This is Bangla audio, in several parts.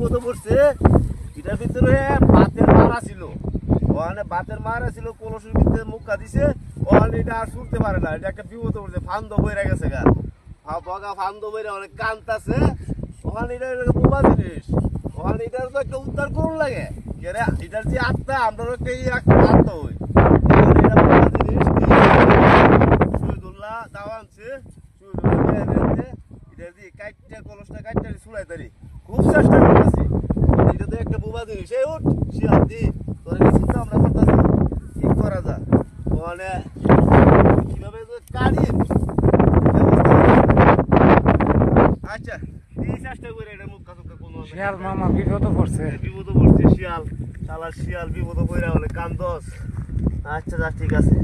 বিপদে পড়ছে। এটার ভিতরে বাতের মারা ছিল, ওখানে বাতের মারা ছিল, কলসের ভিতরে মুখা দিছে, ওখানে এটা আর ছুটতে পারে না। এটা একটা বিপদে পড়ছে, ফান্দ বইরা গেছে গা, বগা ফান্দ বইরা অনেক কান্তাছে। ওখানে এটা বোবা জিনিস, ওখানে এটার তো একটা উদ্ধার করুন লাগে। এটার যে আত্মা, আমরা একটা আত্মা হই। এটা বোবা জিনিস শহীদুল্লাহ দাওয়া আনছে, এটা দিয়ে কাটটা কলসটা কাটটা ছুড়াই তারি খুব চেষ্টা করতেছি। এটা তো একটা বোবা জিনিস। এই উঠ শিয়াল দি তোর চিন্তা আমরা করতেছি কি করা যায়, ওখানে কিভাবে কাড়ি। আচ্ছা এই চেষ্টা করে এটা মুখ কাছুকা কোনো শিয়াল মামা বিপদে পড়ছে, বিপদে পড়ছে শিয়াল, শালা শিয়াল বিপদে পড়া হলে কান্দস। আচ্ছা যা ঠিক আছে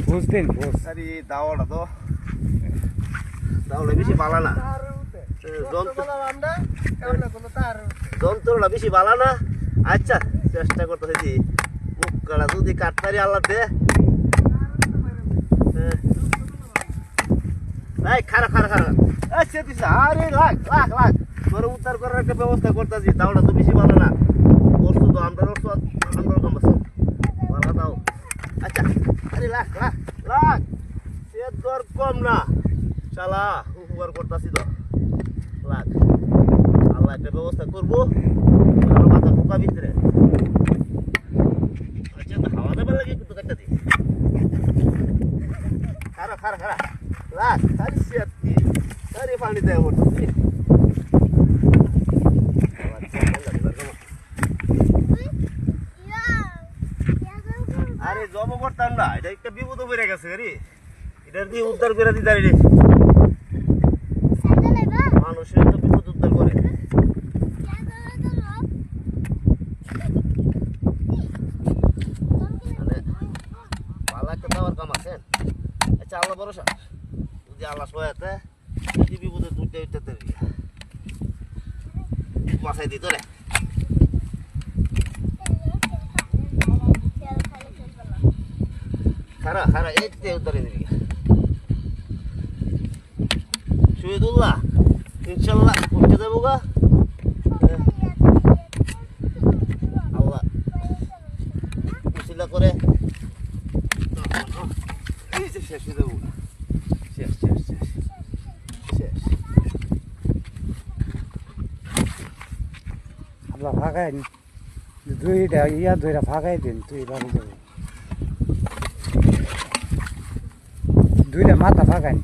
বুঝতেন বুঝ। আরে দাওয়াটা তো দাওয়াটা বেশি ভালো না, যন্ত্রটা বেশি ভালো না। আচ্ছা চেষ্টা করতেছি মুখ কাটা যদি কাটতারি আল্লাহ দে। খারা খারা খারা আচ্ছা দিস। আরে লাখ লাখ লাখ তোর উদ্ধার করার একটা ব্যবস্থা করতেছি। দাওটা তো বেশি ভালো না, ওষুধ তো আমরা ওষুধ আমরা কম ভালো দাও। আচ্ছা আরে লাখ লাখ লাখ সে দর কম না, শালা উপকার করতেছি তো। লাখ আল্লাহ একটা ব্যবস্থা করবো, মাথা পোকা ভিতরে। আচ্ছা হাওয়া দেবার লাগে কিন্তু একটা দিই। খারা খারা খারা লাখ খালি সেটি আরে পানি দেয় করতেছি। আরে জব করতাম না, এটা একটা বিপদ বেড়ে গেছে রে, এটার দিয়ে উদ্ধার করে দিতে রে। মানুষের একটা বিপদ উদ্ধার করে। পালাকে দেওয়ার কাম আছে। আচ্ছা আল্লাহ ভরসা, যদি আল্লাহ সহায়তা যদি বিপদে দুধটা উঠতে মাথায় দিত রে। খারা খারা এইতে উদ্ধারে দিবি শহীদুল্লাহ, ইনশাল্লাহ উঠতে দেবো গা। আল্লাহ উসিলা করে শেষ হয়ে দেবো। শেষ শেষ শেষ শেষ আল্লাহ ফাঁকাই দুইটা ইয়া দুইটা ফাঁকাই দিন, তুই বাড়ি যাবি দুইটা মাথা ফাঁকাই।